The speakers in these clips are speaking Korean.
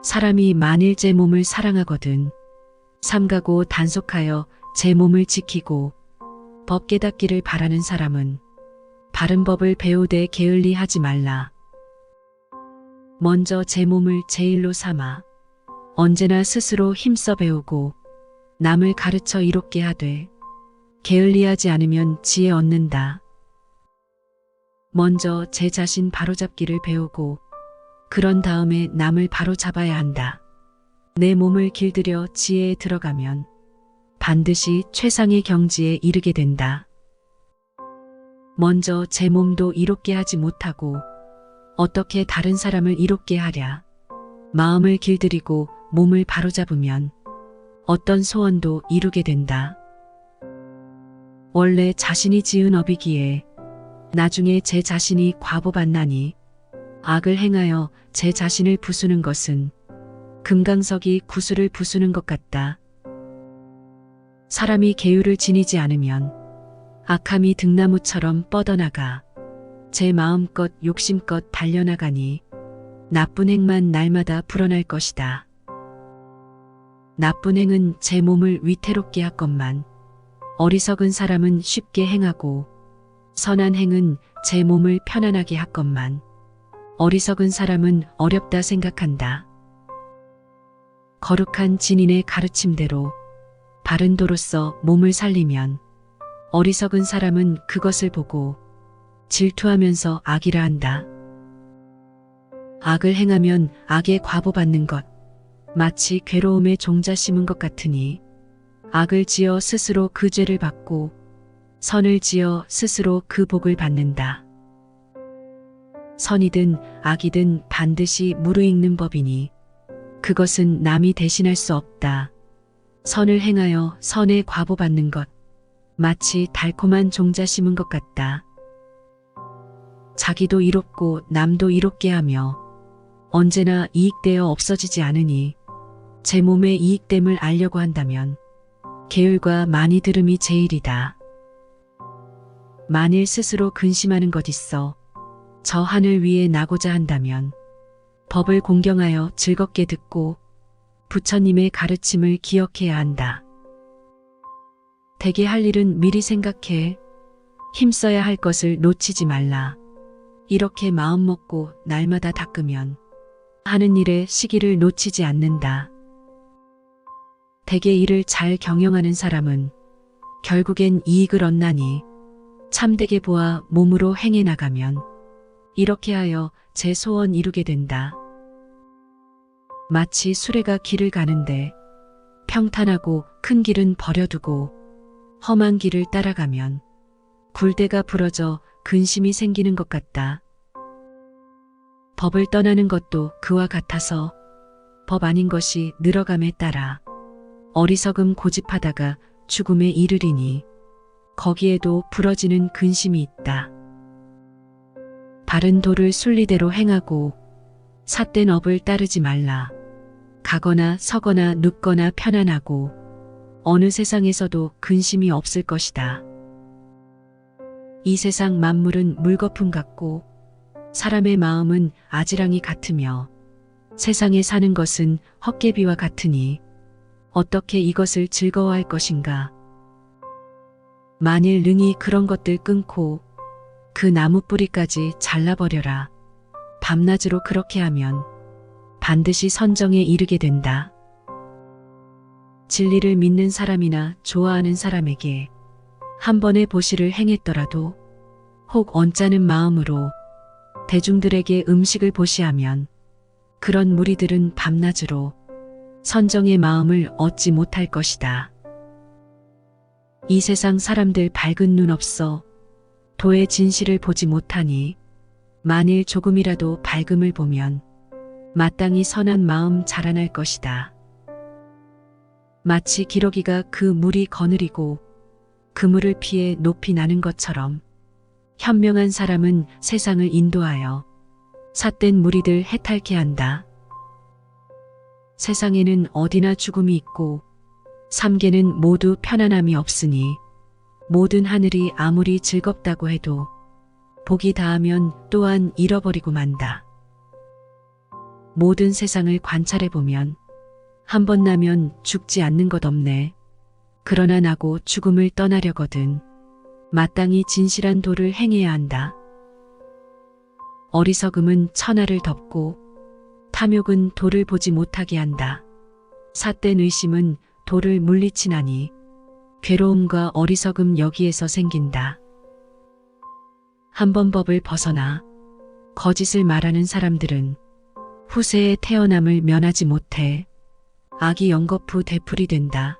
사람이 만일 제 몸을 사랑하거든 삼가고 단속하여 제 몸을 지키고 법 깨닫기를 바라는 사람은 바른 법을 배우되 게을리하지 말라. 먼저 제 몸을 제일로 삼아 언제나 스스로 힘써 배우고 남을 가르쳐 이롭게 하되 게을리하지 않으면 지혜 얻는다. 먼저 제 자신 바로잡기를 배우고 그런 다음에 남을 바로잡아야 한다. 내 몸을 길들여 지혜에 들어가면 반드시 최상의 경지에 이르게 된다. 먼저 제 몸도 이롭게 하지 못하고 어떻게 다른 사람을 이롭게 하랴. 마음을 길들이고 몸을 바로잡으면 어떤 소원도 이루게 된다. 원래 자신이 지은 업이기에 나중에 제 자신이 과보받나니 악을 행하여 제 자신을 부수는 것은 금강석이 구슬을 부수는 것 같다. 사람이 계율을 지니지 않으면 악함이 등나무처럼 뻗어나가 제 마음껏 욕심껏 달려나가니 나쁜 행만 날마다 불어날 것이다. 나쁜 행은 제 몸을 위태롭게 하건만 어리석은 사람은 쉽게 행하고 선한 행은 제 몸을 편안하게 하건만 어리석은 사람은 어렵다 생각한다. 거룩한 진인의 가르침대로 바른 도로서 몸을 살리면 어리석은 사람은 그것을 보고 질투하면서 악이라 한다. 악을 행하면 악에 과보받는 것, 마치 괴로움에 종자 심은 것 같으니 악을 지어 스스로 그 죄를 받고 선을 지어 스스로 그 복을 받는다. 선이든 악이든 반드시 무르익는 법이니 그것은 남이 대신할 수 없다. 선을 행하여 선에 과보받는 것, 마치 달콤한 종자 심은 것 같다. 자기도 이롭고 남도 이롭게 하며 언제나 이익되어 없어지지 않으니 제 몸의 이익됨을 알려고 한다면 계율과 많이 들음이 제일이다. 만일 스스로 근심하는 것 있어 저 하늘 위에 나고자 한다면 법을 공경하여 즐겁게 듣고 부처님의 가르침을 기억해야 한다. 대개 할 일은 미리 생각해 힘써야 할 것을 놓치지 말라. 이렇게 마음먹고 날마다 닦으면 하는 일의 시기를 놓치지 않는다. 대개 일을 잘 경영하는 사람은 결국엔 이익을 얻나니 참되게 보아 몸으로 행해 나가면 이렇게 하여 제 소원 이루게 된다. 마치 수레가 길을 가는데 평탄하고 큰 길은 버려두고 험한 길을 따라가면 굴대가 부러져 근심이 생기는 것 같다. 법을 떠나는 것도 그와 같아서 법 아닌 것이 늘어감에 따라 어리석음 고집하다가 죽음에 이르리니 거기에도 부러지는 근심이 있다. 바른 도를 순리대로 행하고 삿된 업을 따르지 말라. 가거나 서거나 눕거나 편안하고 어느 세상에서도 근심이 없을 것이다. 이 세상 만물은 물거품 같고 사람의 마음은 아지랑이 같으며 세상에 사는 것은 헛개비와 같으니 어떻게 이것을 즐거워할 것인가. 만일 능히 그런 것들 끊고 그 나무 뿌리까지 잘라버려라. 밤낮으로 그렇게 하면 반드시 선정에 이르게 된다. 진리를 믿는 사람이나 좋아하는 사람에게 한 번의 보시를 행했더라도 혹 언짢은 마음으로 대중들에게 음식을 보시하면 그런 무리들은 밤낮으로 선정의 마음을 얻지 못할 것이다. 이 세상 사람들 밝은 눈 없어 도의 진실을 보지 못하니 만일 조금이라도 밝음을 보면 마땅히 선한 마음 자라날 것이다. 마치 기러기가 그 물이 거느리고 그물을 피해 높이 나는 것처럼 현명한 사람은 세상을 인도하여 삿된 무리들 해탈케 한다. 세상에는 어디나 죽음이 있고 삼계는 모두 편안함이 없으니 모든 하늘이 아무리 즐겁다고 해도 복이 다하면 또한 잃어버리고 만다. 모든 세상을 관찰해보면 한 번 나면 죽지 않는 것 없네. 그러나 나고 죽음을 떠나려거든 마땅히 진실한 도를 행해야 한다. 어리석음은 천하를 덮고 탐욕은 도를 보지 못하게 한다. 삿된 의심은 도를 물리치나니 괴로움과 어리석음 여기에서 생긴다. 한 번 법을 벗어나 거짓을 말하는 사람들은 후세의 태어남을 면하지 못해 악이 연거푸 되풀이 된다.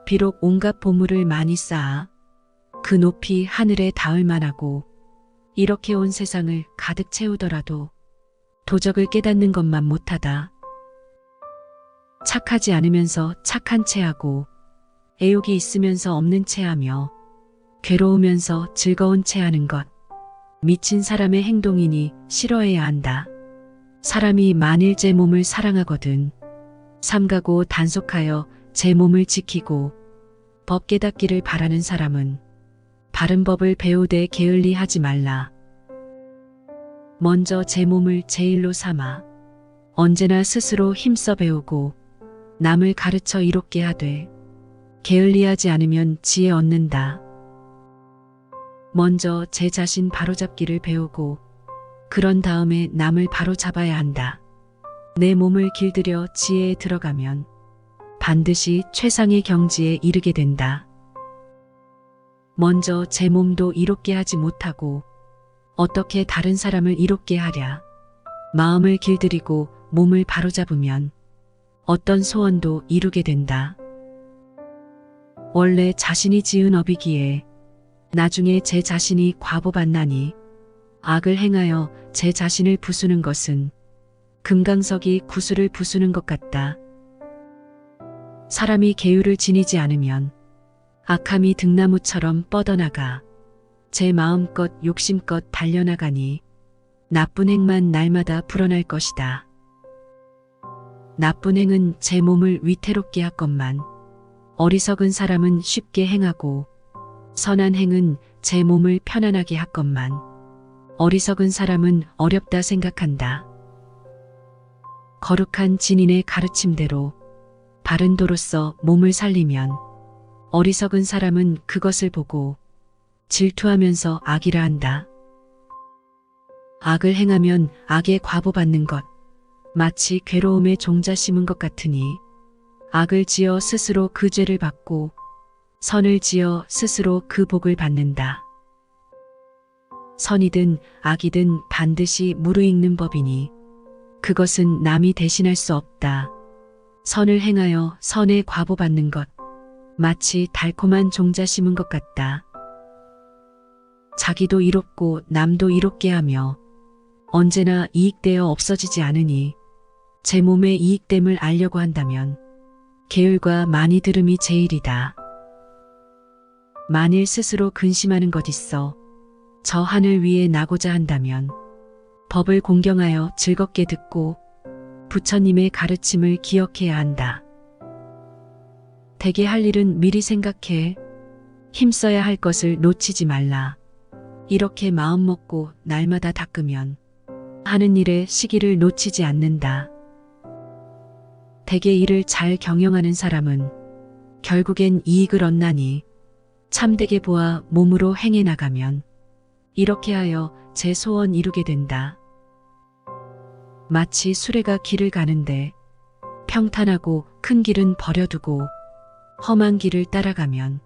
비록 온갖 보물을 많이 쌓아 그 높이 하늘에 닿을 만하고 이렇게 온 세상을 가득 채우더라도 도적을 깨닫는 것만 못하다. 착하지 않으면서 착한 체하고 애욕이 있으면서 없는 체하며 괴로우면서 즐거운 체하는 것. 미친 사람의 행동이니 싫어해야 한다. 사람이 만일 제 몸을 사랑하거든 삼가고 단속하여 제 몸을 지키고 법 깨닫기를 바라는 사람은 바른 법을 배우되 게을리하지 말라. 먼저 제 몸을 제일로 삼아 언제나 스스로 힘써 배우고 남을 가르쳐 이롭게 하되 게을리하지 않으면 지혜 얻는다. 먼저 제 자신 바로잡기를 배우고 그런 다음에 남을 바로잡아야 한다. 내 몸을 길들여 지혜에 들어가면 반드시 최상의 경지에 이르게 된다. 먼저 제 몸도 이롭게 하지 못하고 어떻게 다른 사람을 이롭게 하랴. 마음을 길들이고 몸을 바로잡으면 어떤 소원도 이루게 된다. 원래 자신이 지은 업이기에 나중에 제 자신이 과보받나니 악을 행하여 제 자신을 부수는 것은 금강석이 구슬을 부수는 것 같다. 사람이 계율을 지니지 않으면 악함이 등나무처럼 뻗어나가 제 마음껏 욕심껏 달려나가니 나쁜 행만 날마다 불어날 것이다. 나쁜 행은 제 몸을 위태롭게 하건만 어리석은 사람은 쉽게 행하고 선한 행은 제 몸을 편안하게 하건만 어리석은 사람은 어렵다 생각한다. 거룩한 진인의 가르침대로 바른 도로서 몸을 살리면 어리석은 사람은 그것을 보고 질투하면서 악이라 한다. 악을 행하면 악에 과보받는 것, 마치 괴로움에 종자 심은 것 같으니 악을 지어 스스로 그 죄를 받고 선을 지어 스스로 그 복을 받는다. 선이든 악이든 반드시 무르익는 법이니 그것은 남이 대신할 수 없다. 선을 행하여 선에 과보받는 것, 마치 달콤한 종자 심은 것 같다. 자기도 이롭고 남도 이롭게 하며 언제나 이익되어 없어지지 않으니 제 몸의 이익됨을 알려고 한다면 계율과 많이 들음이 제일이다. 만일 스스로 근심하는 것 있어 저 하늘 위에 나고자 한다면 법을 공경하여 즐겁게 듣고 부처님의 가르침을 기억해야 한다. 대개 할 일은 미리 생각해 힘써야 할 것을 놓치지 말라. 이렇게 마음먹고 날마다 닦으면 하는 일의 시기를 놓치지 않는다. 대개 일을 잘 경영하는 사람은 결국엔 이익을 얻나니 참되게 보아 몸으로 행해 나가면 이렇게 하여 제 소원 이루게 된다. 마치 수레가 길을 가는데 평탄하고 큰 길은 버려두고 험한 길을 따라가면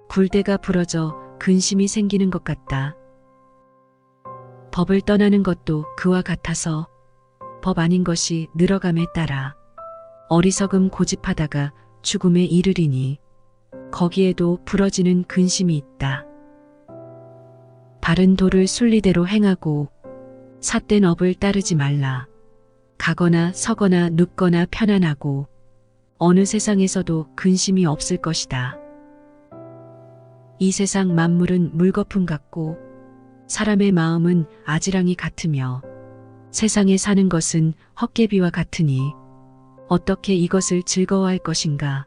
굴대가 부러져 근심이 생기는 것 같다. 법을 떠나는 것도 그와 같아서 법 아닌 것이 늘어감에 따라 어리석음 고집하다가 죽음에 이르리니 거기에도 부러지는 근심이 있다. 바른 도를 순리대로 행하고 삿된 업을 따르지 말라. 가거나 서거나 눕거나 편안하고 어느 세상에서도 근심이 없을 것이다. 이 세상 만물은 물거품 같고 사람의 마음은 아지랑이 같으며 세상에 사는 것은 헛개비와 같으니 어떻게 이것을 즐거워할 것인가.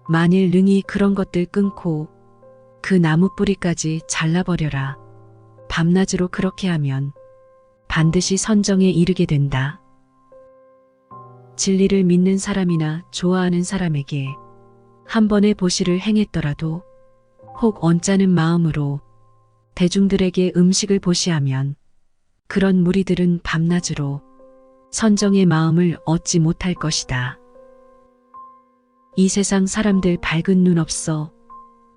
만일 능히 그런 것들 끊고 그 나무 뿌리까지 잘라버려라. 밤낮으로 그렇게 하면 반드시 선정에 이르게 된다. 진리를 믿는 사람이나 좋아하는 사람에게 한 번의 보시를 행했더라도 혹 언짢은 마음으로 대중들에게 음식을 보시하면 그런 무리들은 밤낮으로 선정의 마음을 얻지 못할 것이다. 이 세상 사람들 밝은 눈 없어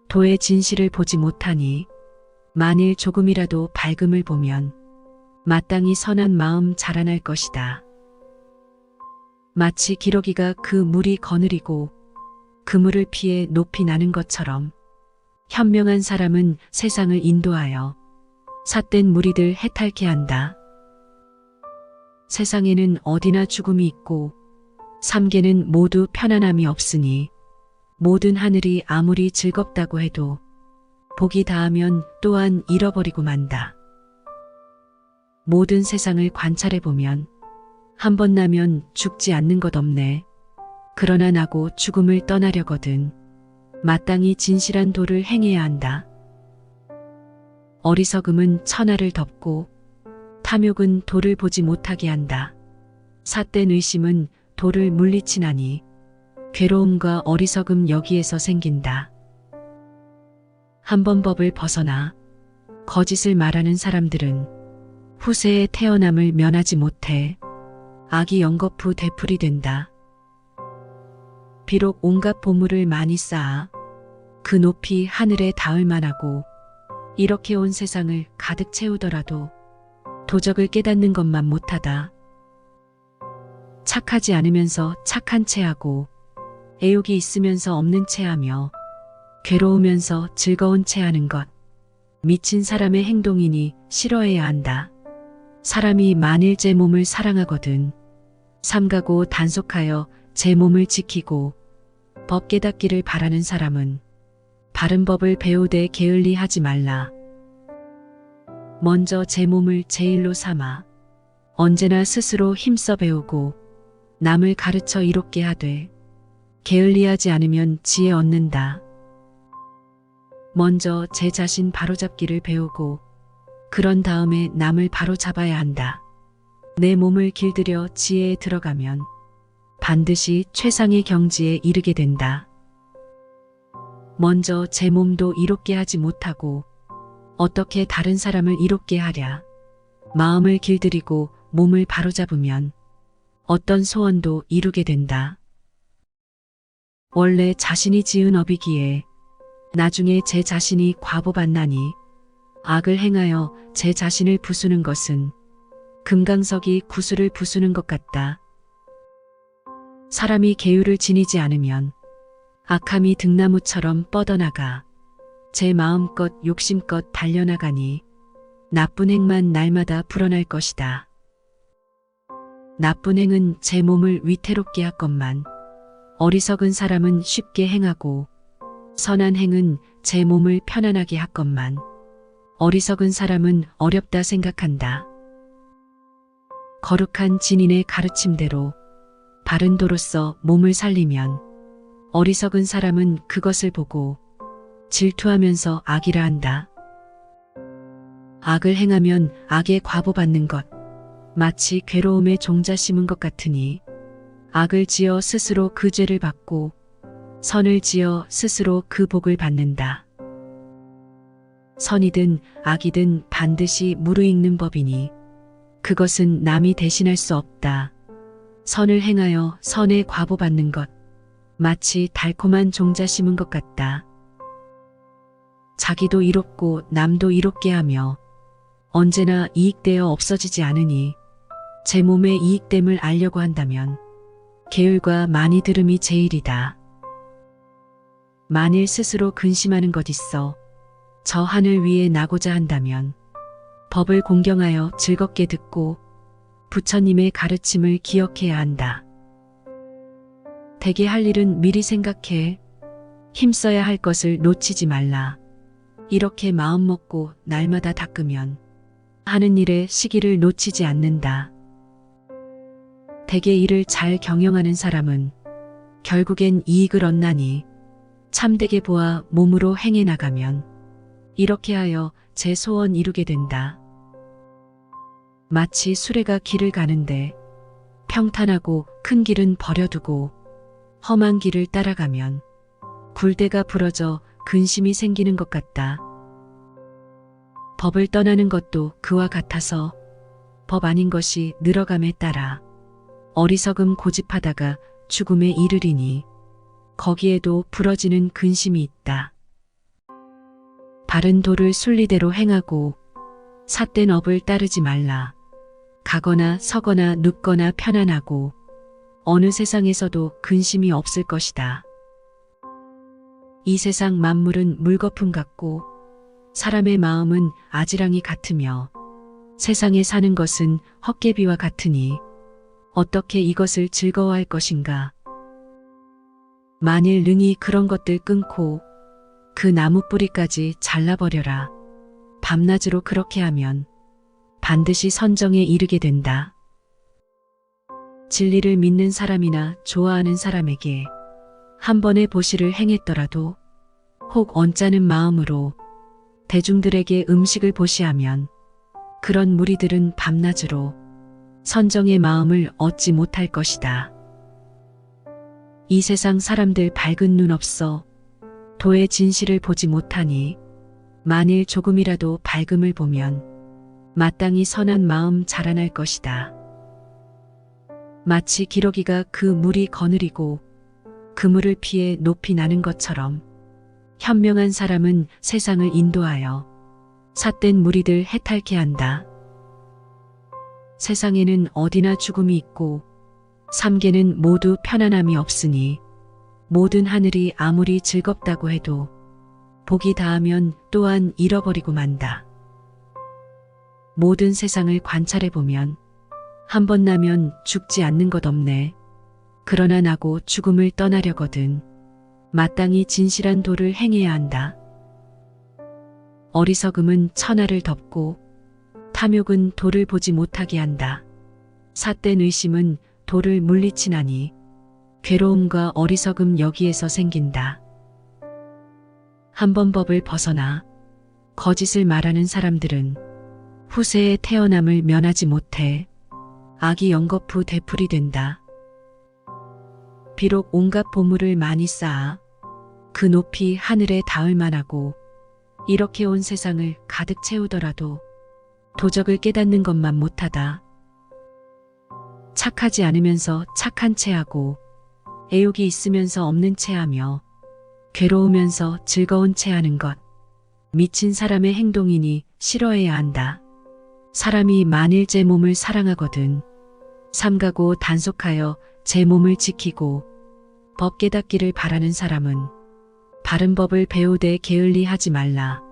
도의 진실을 보지 못하니 만일 조금이라도 밝음을 보면 마땅히 선한 마음 자라날 것이다. 마치 기러기가 그 물이 거느리고 그물을 피해 높이 나는 것처럼 현명한 사람은 세상을 인도하여 삿된 무리들 해탈케 한다. 세상에는 어디나 죽음이 있고 삼계는 모두 편안함이 없으니 모든 하늘이 아무리 즐겁다고 해도 복이 다하면 또한 잃어버리고 만다. 모든 세상을 관찰해보면 한 번 나면 죽지 않는 것 없네. 그러나 나고 죽음을 떠나려거든 마땅히 진실한 도를 행해야 한다. 어리석음은 천하를 덮고 탐욕은 도를 보지 못하게 한다. 삿된 의심은 도를 물리치나니 괴로움과 어리석음 여기에서 생긴다. 한 번 법을 벗어나 거짓을 말하는 사람들은 후세의 태어남을 면하지 못해 악이 연거푸 되풀이 된다. 비록 온갖 보물을 많이 쌓아 그 높이 하늘에 닿을 만하고 이렇게 온 세상을 가득 채우더라도 도적을 깨닫는 것만 못하다. 착하지 않으면서 착한 체하고 애욕이 있으면서 없는 체하며 괴로우면서 즐거운 체하는 것. 미친 사람의 행동이니 싫어해야 한다. 사람이 만일 제 몸을 사랑하거든 삼가고 단속하여 제 몸을 지키고 법 깨닫기를 바라는 사람은 바른 법을 배우되 게을리하지 말라. 먼저 제 몸을 제일로 삼아 언제나 스스로 힘써 배우고 남을 가르쳐 이롭게 하되 게을리하지 않으면 지혜 얻는다. 먼저 제 자신 바로잡기를 배우고 그런 다음에 남을 바로잡아야 한다. 내 몸을 길들여 지혜에 들어가면 반드시 최상의 경지에 이르게 된다. 먼저 제 몸도 이롭게 하지 못하고 어떻게 다른 사람을 이롭게 하랴. 마음을 길들이고 몸을 바로잡으면 어떤 소원도 이루게 된다. 원래 자신이 지은 업이기에 나중에 제 자신이 과보받나니 악을 행하여 제 자신을 부수는 것은 금강석이 구슬을 부수는 것 같다. 사람이 계율을 지니지 않으면 악함이 등나무처럼 뻗어나가 제 마음껏 욕심껏 달려나가니 나쁜 행만 날마다 불어날 것이다. 나쁜 행은 제 몸을 위태롭게 하건만 어리석은 사람은 쉽게 행하고 선한 행은 제 몸을 편안하게 하건만 어리석은 사람은 어렵다 생각한다. 거룩한 진인의 가르침대로 바른 도로서 몸을 살리면 어리석은 사람은 그것을 보고 질투하면서 악이라 한다. 악을 행하면 악에 과보받는 것, 마치 괴로움에 종자 심은 것 같으니 악을 지어 스스로 그 죄를 받고 선을 지어 스스로 그 복을 받는다. 선이든 악이든 반드시 무르익는 법이니 그것은 남이 대신할 수 없다. 선을 행하여 선에 과보받는 것, 마치 달콤한 종자 심은 것 같다. 자기도 이롭고 남도 이롭게 하며 언제나 이익되어 없어지지 않으니 제 몸의 이익됨을 알려고 한다면 계율과 많이 들음이 제일이다. 만일 스스로 근심하는 것 있어 저 하늘 위에 나고자 한다면 법을 공경하여 즐겁게 듣고 부처님의 가르침을 기억해야 한다. 대개 할 일은 미리 생각해 힘써야 할 것을 놓치지 말라. 이렇게 마음먹고 날마다 닦으면 하는 일의 시기를 놓치지 않는다. 대개 일을 잘 경영하는 사람은 결국엔 이익을 얻나니 참되게 보아 몸으로 행해 나가면 이렇게 하여 제 소원 이루게 된다. 마치 수레가 길을 가는데 평탄하고 큰 길은 버려두고 험한 길을 따라가면 굴대가 부러져 근심이 생기는 것 같다. 법을 떠나는 것도 그와 같아서 법 아닌 것이 늘어감에 따라 어리석음 고집하다가 죽음에 이르리니 거기에도 부러지는 근심이 있다. 바른 도를 순리대로 행하고 삿된 업을 따르지 말라. 가거나 서거나 눕거나 편안하고 어느 세상에서도 근심이 없을 것이다. 이 세상 만물은 물거품 같고 사람의 마음은 아지랑이 같으며 세상에 사는 것은 헛개비와 같으니 어떻게 이것을 즐거워할 것인가. 만일 능히 그런 것들 끊고 그 나무 뿌리까지 잘라버려라. 밤낮으로 그렇게 하면 반드시 선정에 이르게 된다. 진리를 믿는 사람이나 좋아하는 사람에게 한 번의 보시를 행했더라도 혹 언짢은 마음으로 대중들에게 음식을 보시하면 그런 무리들은 밤낮으로 선정의 마음을 얻지 못할 것이다. 이 세상 사람들 밝은 눈 없어 도의 진실을 보지 못하니 만일 조금이라도 밝음을 보면 마땅히 선한 마음 자라날 것이다. 마치 기러기가 그 물이 거느리고 그물을 피해 높이 나는 것처럼 현명한 사람은 세상을 인도하여 삿된 무리들 해탈케 한다. 세상에는 어디나 죽음이 있고 삼계는 모두 편안함이 없으니 모든 하늘이 아무리 즐겁다고 해도 복이 다하면 또한 잃어버리고 만다. 모든 세상을 관찰해보면 한 번 나면 죽지 않는 것 없네. 그러나 나고 죽음을 떠나려거든 마땅히 진실한 도를 행해야 한다. 어리석음은 천하를 덮고 탐욕은 도를 보지 못하게 한다. 삿된 의심은 도를 물리치나니 괴로움과 어리석음 여기에서 생긴다. 한 번 법을 벗어나 거짓을 말하는 사람들은 후세의 태어남을 면하지 못해 악이 연거푸 되풀이 된다. 비록 온갖 보물을 많이 쌓아 그 높이 하늘에 닿을 만하고 이렇게 온 세상을 가득 채우더라도 도적을 깨닫는 것만 못하다. 착하지 않으면서 착한 체하고 애욕이 있으면서 없는 체하며 괴로우면서 즐거운 체하는 것. 미친 사람의 행동이니 싫어해야 한다. 사람이 만일 제 몸을 사랑하거든 삼가고 단속하여 제 몸을 지키고 법 깨닫기를 바라는 사람은 바른 법을 배우되 게을리하지 말라.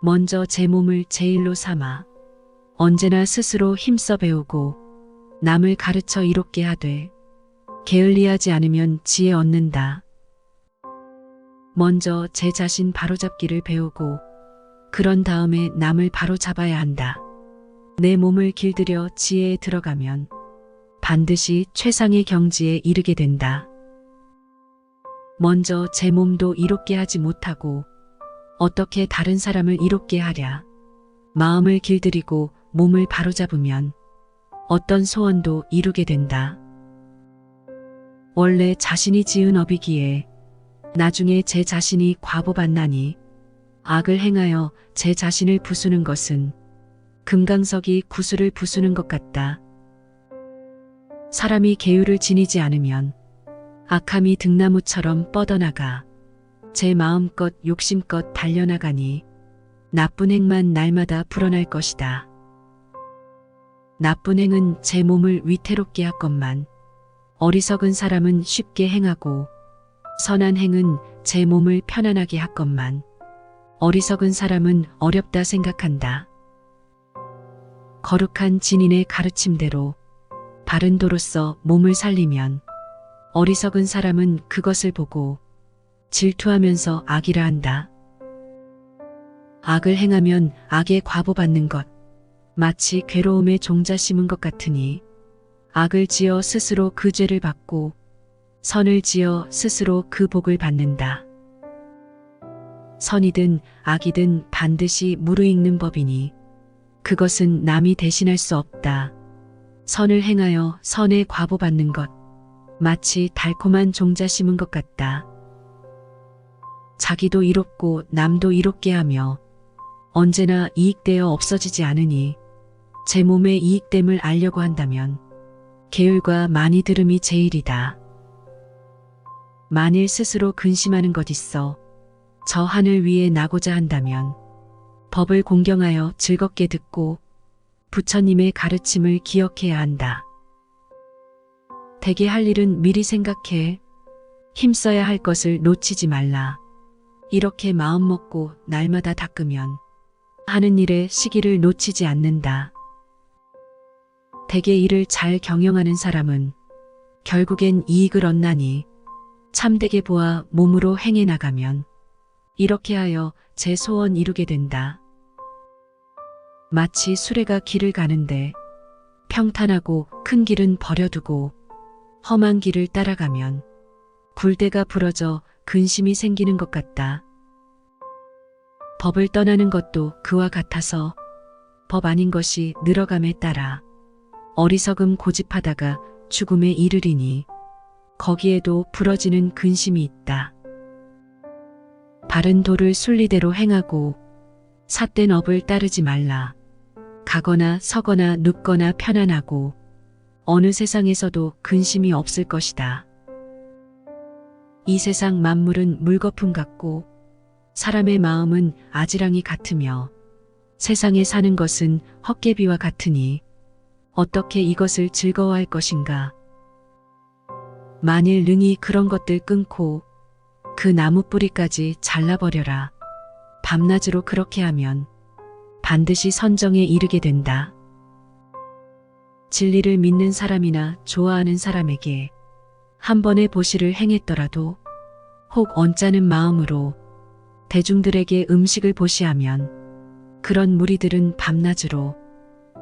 먼저 제 몸을 제일로 삼아 언제나 스스로 힘써 배우고 남을 가르쳐 이롭게 하되 게을리하지 않으면 지혜 얻는다. 먼저 제 자신 바로잡기를 배우고 그런 다음에 남을 바로잡아야 한다. 내 몸을 길들여 지혜에 들어가면 반드시 최상의 경지에 이르게 된다. 먼저 제 몸도 이롭게 하지 못하고 어떻게 다른 사람을 이롭게 하랴. 마음을 길들이고 몸을 바로잡으면 어떤 소원도 이루게 된다. 원래 자신이 지은 업이기에 나중에 제 자신이 과보받나니 악을 행하여 제 자신을 부수는 것은 금강석이 구슬을 부수는 것 같다. 사람이 계율을 지니지 않으면 악함이 등나무처럼 뻗어나가 제 마음껏 욕심껏 달려나가니 나쁜 행만 날마다 불어날 것이다. 나쁜 행은 제 몸을 위태롭게 하건만 어리석은 사람은 쉽게 행하고 선한 행은 제 몸을 편안하게 하건만 어리석은 사람은 어렵다 생각한다. 거룩한 진인의 가르침대로 바른 도로서 몸을 살리면 어리석은 사람은 그것을 보고 질투하면서 악이라 한다. 악을 행하면 악에 과보받는 것, 마치 괴로움에 종자 심은 것 같으니 악을 지어 스스로 그 죄를 받고 선을 지어 스스로 그 복을 받는다. 선이든 악이든 반드시 무르익는 법이니 그것은 남이 대신할 수 없다. 선을 행하여 선의 과보받는 것. 마치 달콤한 종자 심은 것 같다. 자기도 이롭고 남도 이롭게 하며 언제나 이익되어 없어지지 않으니 제 몸의 이익됨을 알려고 한다면 계율과 많이 들음이 제일이다. 만일 스스로 근심하는 것 있어 저 하늘 위에 나고자 한다면 법을 공경하여 즐겁게 듣고 부처님의 가르침을 기억해야 한다. 대개 할 일은 미리 생각해 힘써야 할 것을 놓치지 말라. 이렇게 마음먹고 날마다 닦으면 하는 일의 시기를 놓치지 않는다. 대개 일을 잘 경영하는 사람은 결국엔 이익을 얻나니 참되게 보아 몸으로 행해 나가면 이렇게 하여 제 소원 이루게 된다. 마치 수레가 길을 가는데 평탄하고 큰 길은 버려두고 험한 길을 따라가면 굴대가 부러져 근심이 생기는 것 같다. 법을 떠나는 것도 그와 같아서 법 아닌 것이 늘어감에 따라 어리석음 고집하다가 죽음에 이르리니 거기에도 부러지는 근심이 있다. 바른 도를 순리대로 행하고 삿된 업을 따르지 말라. 가거나 서거나 눕거나 편안하고 어느 세상에서도 근심이 없을 것이다. 이 세상 만물은 물거품 같고 사람의 마음은 아지랑이 같으며 세상에 사는 것은 헛개비와 같으니 어떻게 이것을 즐거워할 것인가. 만일 능히 그런 것들 끊고 그 나무 뿌리까지 잘라버려라. 밤낮으로 그렇게 하면 반드시 선정에 이르게 된다. 진리를 믿는 사람이나 좋아하는 사람에게 한 번의 보시를 행했더라도 혹 언짢은 마음으로 대중들에게 음식을 보시하면 그런 무리들은 밤낮으로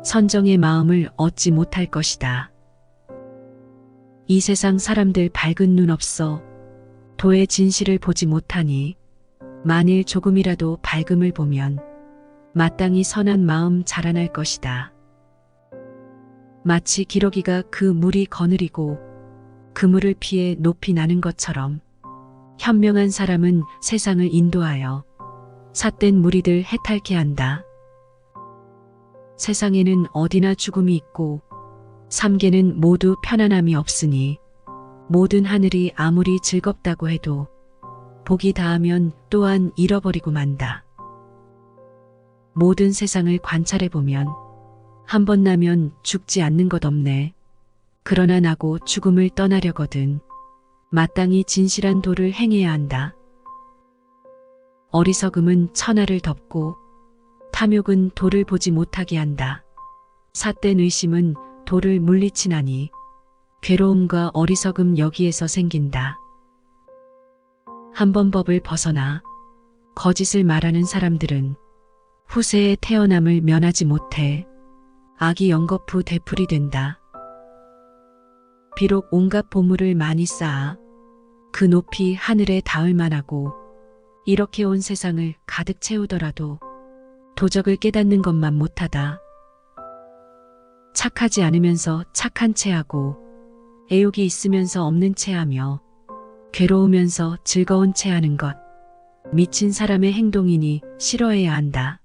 선정의 마음을 얻지 못할 것이다. 이 세상 사람들 밝은 눈 없어 도의 진실을 보지 못하니 만일 조금이라도 밝음을 보면 마땅히 선한 마음 자라날 것이다. 마치 기러기가 그 물이 거느리고 그물을 피해 높이 나는 것처럼 현명한 사람은 세상을 인도하여 삿된 무리들 해탈케 한다. 세상에는 어디나 죽음이 있고 삼계는 모두 편안함이 없으니 모든 하늘이 아무리 즐겁다고 해도 복이 다하면 또한 잃어버리고 만다. 모든 세상을 관찰해보면 한 번 나면 죽지 않는 것 없네. 그러나 나고 죽음을 떠나려거든 마땅히 진실한 도를 행해야 한다. 어리석음은 천하를 덮고 탐욕은 도를 보지 못하게 한다. 삿된 의심은 도를 물리치나니 괴로움과 어리석음 여기에서 생긴다. 한 번 법을 벗어나 거짓을 말하는 사람들은 후세의 태어남을 면하지 못해 악이 연거푸 되풀이 된다. 비록 온갖 보물을 많이 쌓아 그 높이 하늘에 닿을 만하고 이렇게 온 세상을 가득 채우더라도 도적을 깨닫는 것만 못하다. 착하지 않으면서 착한 체하고 애욕이 있으면서 없는 체하며 괴로우면서 즐거운 체하는 것. 미친 사람의 행동이니 싫어해야 한다.